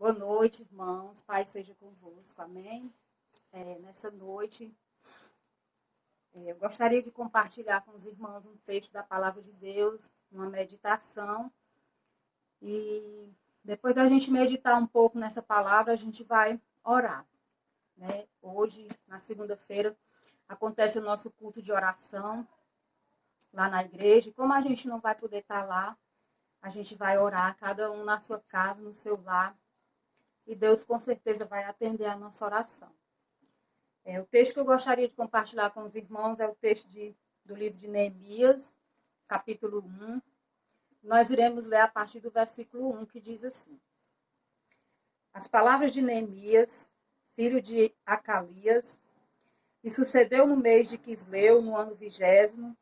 Boa noite, irmãos. Pai seja convosco. Amém? Nessa noite, eu gostaria de compartilhar com os irmãos um texto da Palavra de Deus, uma meditação. E depois da gente meditar um pouco nessa palavra, a gente vai orar. Né? Hoje, na segunda-feira, acontece o nosso culto de oração lá na igreja. E como a gente não vai poder estar lá, a gente vai orar, cada um na sua casa, no seu lar. E Deus com certeza vai atender a nossa oração. O texto que eu gostaria de compartilhar com os irmãos é o texto do livro de Neemias, capítulo 1. Nós iremos ler a partir do versículo 1, que diz assim: As palavras de Neemias, filho de Acalias, e sucedeu no mês de Quisleu, no ano 20º,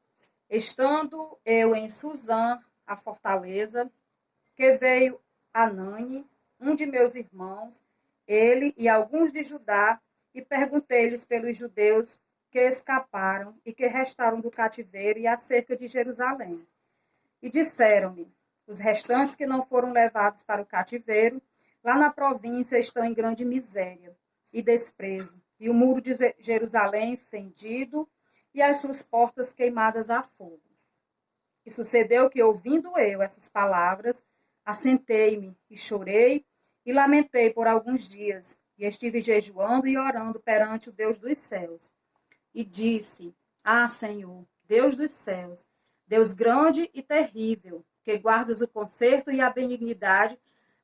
estando eu em Suzã, a fortaleza, que veio Anani, um de meus irmãos, ele e alguns de Judá, e perguntei-lhes pelos judeus que escaparam e que restaram do cativeiro e acerca de Jerusalém. E disseram-me: os restantes que não foram levados para o cativeiro, lá na província estão em grande miséria e desprezo, e o muro de Jerusalém fendido, e as suas portas queimadas a fogo. E sucedeu que, ouvindo eu essas palavras, assentei-me e chorei e lamentei por alguns dias, e estive jejuando e orando perante o Deus dos céus. E disse: Senhor, Deus dos céus, Deus grande e terrível, que guardas o conserto e a benignidade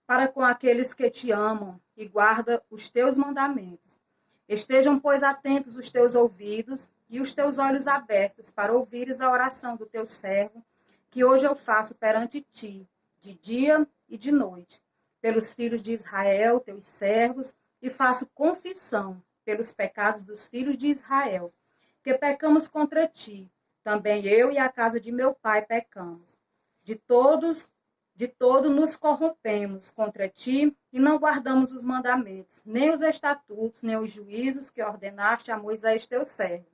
para com aqueles que te amam e guarda os teus mandamentos. Estejam, pois, atentos os teus ouvidos e os teus olhos abertos para ouvires a oração do teu servo, que hoje eu faço perante ti, de dia e de noite, pelos filhos de Israel, teus servos, e faço confissão pelos pecados dos filhos de Israel, que pecamos contra ti. Também eu e a casa de meu pai pecamos. De todo nos corrompemos contra ti e não guardamos os mandamentos, nem os estatutos, nem os juízos que ordenaste a Moisés teu servo.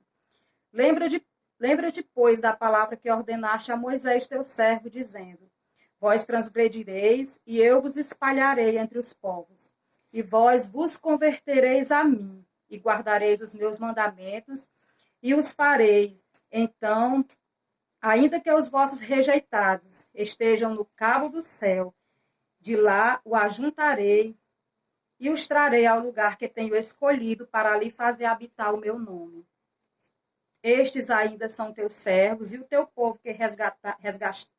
Lembra-te, pois, da palavra que ordenaste a Moisés teu servo, dizendo: Vós transgredireis, e eu vos espalharei entre os povos. E vós vos convertereis a mim, e guardareis os meus mandamentos, e os fareis. Então, ainda que os vossos rejeitados estejam no cabo do céu, de lá o ajuntarei, e os trarei ao lugar que tenho escolhido para ali fazer habitar o meu nome. Estes ainda são teus servos, e o teu povo que resgataste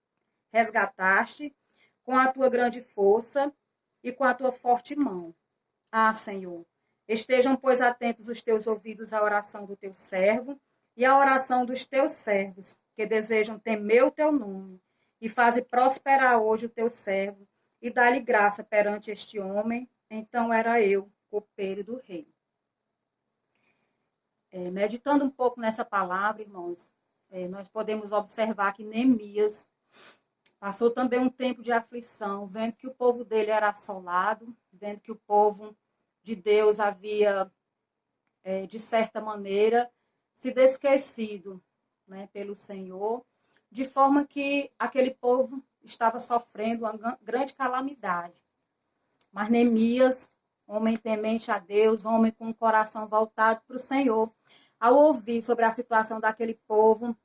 com a tua grande força e com a tua forte mão. Senhor, estejam, pois, atentos os teus ouvidos à oração do teu servo e à oração dos teus servos, que desejam temer o teu nome, e faze prosperar hoje o teu servo, e dá-lhe graça perante este homem. Então era eu, copeiro do rei. Meditando um pouco nessa palavra, irmãos, nós podemos observar que Neemias passou também um tempo de aflição, vendo que o povo dele era assolado, vendo que o povo de Deus havia, de certa maneira, sido esquecido, né, pelo Senhor, de forma que aquele povo estava sofrendo uma grande calamidade. Mas Neemias, homem temente a Deus, homem com o coração voltado para o Senhor, ao ouvir sobre a situação daquele povo,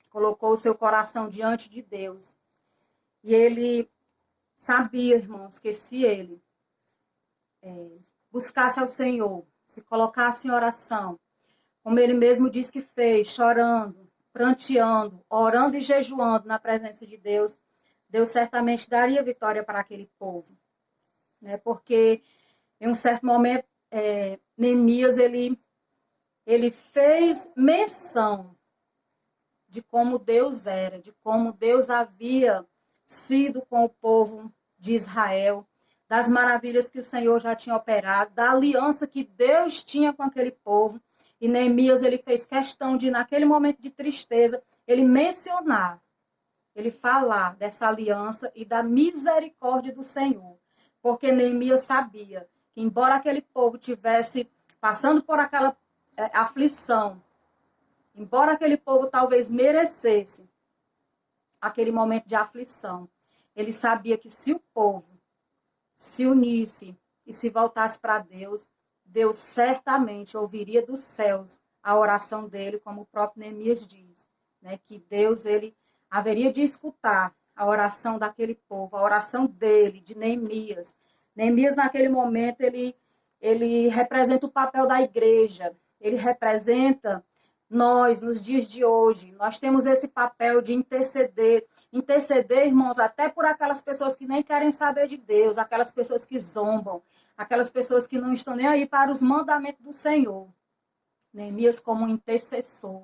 colocou o seu coração diante de Deus. E ele sabia, irmãos, que se ele buscasse ao Senhor, se colocasse em oração, como ele mesmo disse que fez, chorando, pranteando, orando e jejuando na presença de Deus, Deus certamente daria vitória para aquele povo. Né? Porque em um certo momento, Neemias, ele fez menção de como Deus era, de como Deus havia sido com o povo de Israel, das maravilhas que o Senhor já tinha operado, da aliança que Deus tinha com aquele povo. E Neemias, ele fez questão de, naquele momento de tristeza, ele mencionar, ele falar dessa aliança e da misericórdia do Senhor. Porque Neemias sabia que, embora aquele povo tivesse passando por aquela aflição, embora aquele povo talvez merecesse aquele momento de aflição, ele sabia que se o povo se unisse e se voltasse para Deus, Deus certamente ouviria dos céus a oração dele, como o próprio Neemias diz, né? Que Deus ele haveria de escutar a oração daquele povo, a oração dele, de Neemias. Neemias, naquele momento, ele representa o papel da igreja, ele representa nós, nos dias de hoje. Nós temos esse papel de interceder, irmãos, até por aquelas pessoas que nem querem saber de Deus, aquelas pessoas que zombam, aquelas pessoas que não estão nem aí para os mandamentos do Senhor. Neemias como um intercessor,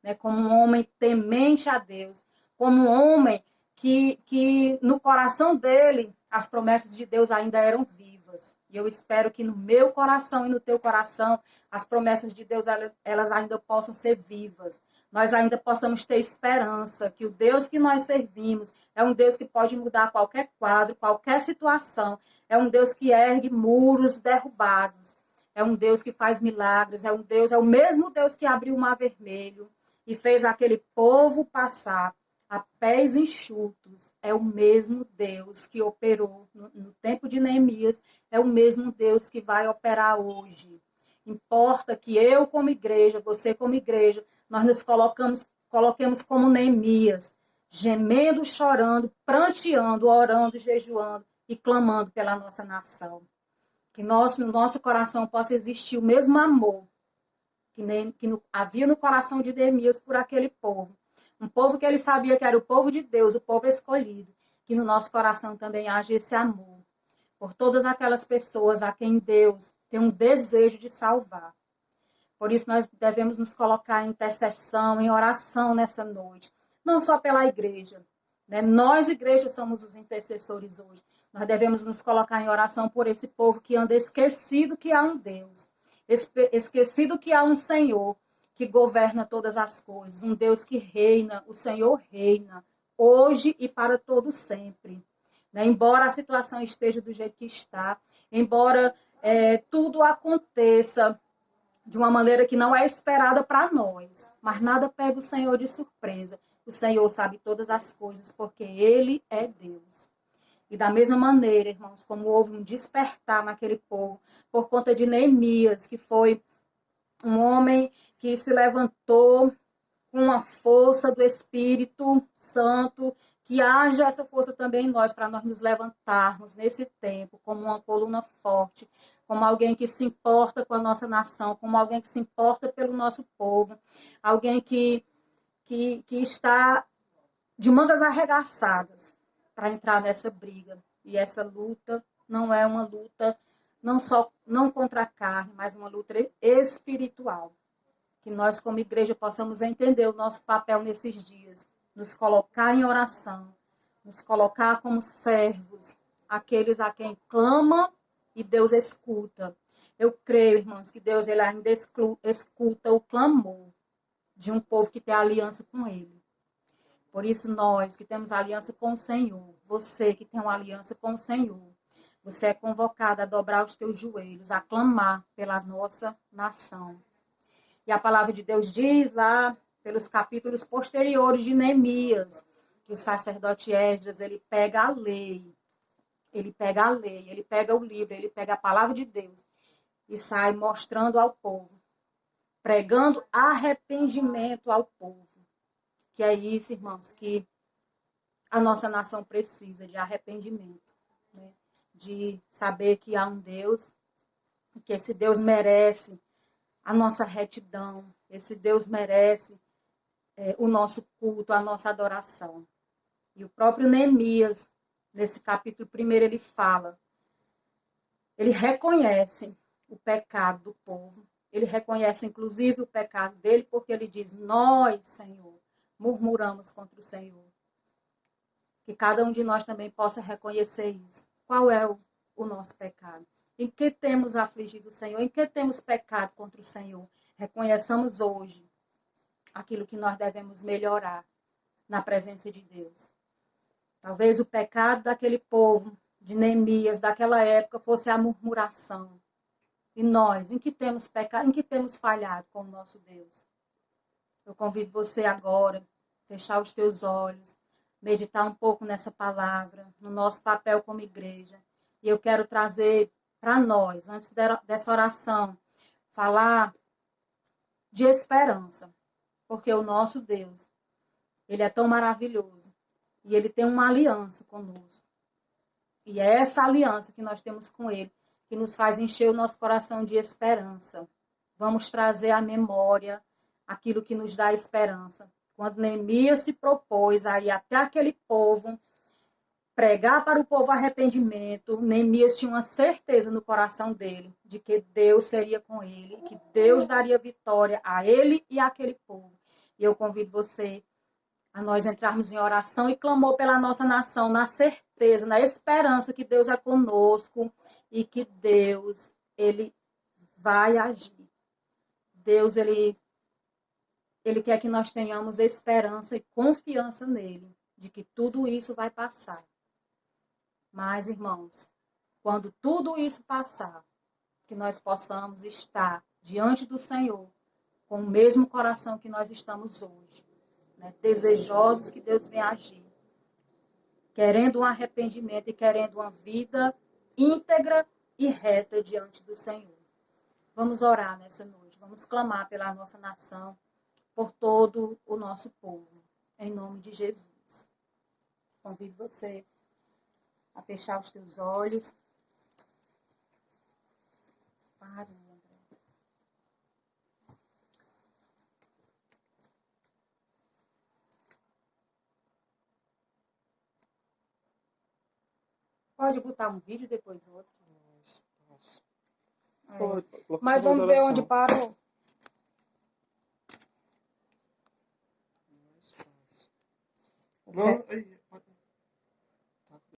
né, como um homem temente a Deus, como um homem que no coração dele as promessas de Deus ainda eram vivas. E eu espero que no meu coração e no teu coração as promessas de Deus elas ainda possam ser vivas. Nós ainda possamos ter esperança que o Deus que nós servimos é um Deus que pode mudar qualquer quadro, qualquer situação. É um Deus que ergue muros derrubados. É um Deus que faz milagres, é o mesmo Deus que abriu o Mar Vermelho e fez aquele povo passar a pés enxutos. É o mesmo Deus que operou no tempo de Neemias, é o mesmo Deus que vai operar hoje. Importa que eu como igreja, você como igreja, nós nos coloquemos como Neemias, gemendo, chorando, pranteando, orando, jejuando e clamando pela nossa nação. Que no nosso coração possa existir o mesmo amor que havia no coração de Neemias por aquele povo. Um povo que ele sabia que era o povo de Deus, o povo escolhido. Que no nosso coração também haja esse amor por todas aquelas pessoas a quem Deus tem um desejo de salvar. Por isso nós devemos nos colocar em intercessão, em oração nessa noite. Não só pela igreja, né? Nós, igreja, somos os intercessores hoje. Nós devemos nos colocar em oração por esse povo que anda esquecido que há um Deus, esquecido que há um Senhor que governa todas as coisas, um Deus que reina, o Senhor reina, hoje e para todo sempre. Né? Embora a situação esteja do jeito que está, embora tudo aconteça de uma maneira que não é esperada para nós, mas nada pega o Senhor de surpresa. O Senhor sabe todas as coisas, porque Ele é Deus. E da mesma maneira, irmãos, como houve um despertar naquele povo, por conta de Neemias, que foi um homem que se levantou com a força do Espírito Santo, que haja essa força também em nós, para nós nos levantarmos nesse tempo, como uma coluna forte, como alguém que se importa com a nossa nação, como alguém que se importa pelo nosso povo, alguém que está de mangas arregaçadas para entrar nessa briga. E essa luta não é uma luta não contra a carne, mas uma luta espiritual. Que nós, como igreja, possamos entender o nosso papel nesses dias, nos colocar em oração, nos colocar como servos, aqueles a quem clama e Deus escuta. Eu creio, irmãos, que Deus ele ainda escuta o clamor de um povo que tem aliança com Ele. Por isso, nós que temos aliança com o Senhor, você que tem uma aliança com o Senhor, você é convocado a dobrar os teus joelhos, a clamar pela nossa nação. E a palavra de Deus diz lá, pelos capítulos posteriores de Neemias, que o sacerdote Esdras, ele pega a lei, ele pega o livro, ele pega a palavra de Deus e sai mostrando ao povo, pregando arrependimento ao povo. Que é isso, irmãos, que a nossa nação precisa, de arrependimento, né? De saber que há um Deus, que esse Deus merece a nossa retidão, esse Deus merece o nosso culto, a nossa adoração. E o próprio Neemias, nesse capítulo 1, ele fala, ele reconhece o pecado do povo, ele reconhece inclusive o pecado dele, porque ele diz, nós, Senhor, murmuramos contra o Senhor. Que cada um de nós também possa reconhecer isso. Qual é o nosso pecado? Em que temos afligido o Senhor? Em que temos pecado contra o Senhor? Reconheçamos hoje aquilo que nós devemos melhorar na presença de Deus. Talvez o pecado daquele povo, de Neemias, daquela época, fosse a murmuração. E nós, em que temos pecado, em que temos falhado com o nosso Deus? Eu convido você agora, fechar os teus olhos, meditar um pouco nessa palavra, no nosso papel como igreja, E eu quero trazer para nós, antes dessa oração, falar de esperança. Porque o nosso Deus, ele é tão maravilhoso. E ele tem uma aliança conosco. E é essa aliança que nós temos com ele que nos faz encher o nosso coração de esperança. Vamos trazer à memória aquilo que nos dá esperança. Quando Neemias se propôs a ir até aquele povo, pregar para o povo arrependimento, Neemias tinha uma certeza no coração dele de que Deus seria com ele, que Deus daria vitória a ele e àquele povo. E eu convido você a nós entrarmos em oração e clamor pela nossa nação, na certeza, na esperança que Deus é conosco e que Deus, ele vai agir. Deus, ele quer que nós tenhamos esperança e confiança nele, de que tudo isso vai passar. Mas, irmãos, quando tudo isso passar, que nós possamos estar diante do Senhor com o mesmo coração que nós estamos hoje, né? Desejosos que Deus venha agir, querendo um arrependimento e querendo uma vida íntegra e reta diante do Senhor. Vamos orar nessa noite, vamos clamar pela nossa nação, por todo o nosso povo, em nome de Jesus. Convido você a fechar os teus olhos. Pare, André. Pode botar um vídeo depois outro. Pode, mas vamos ver onde parou. Não, aí.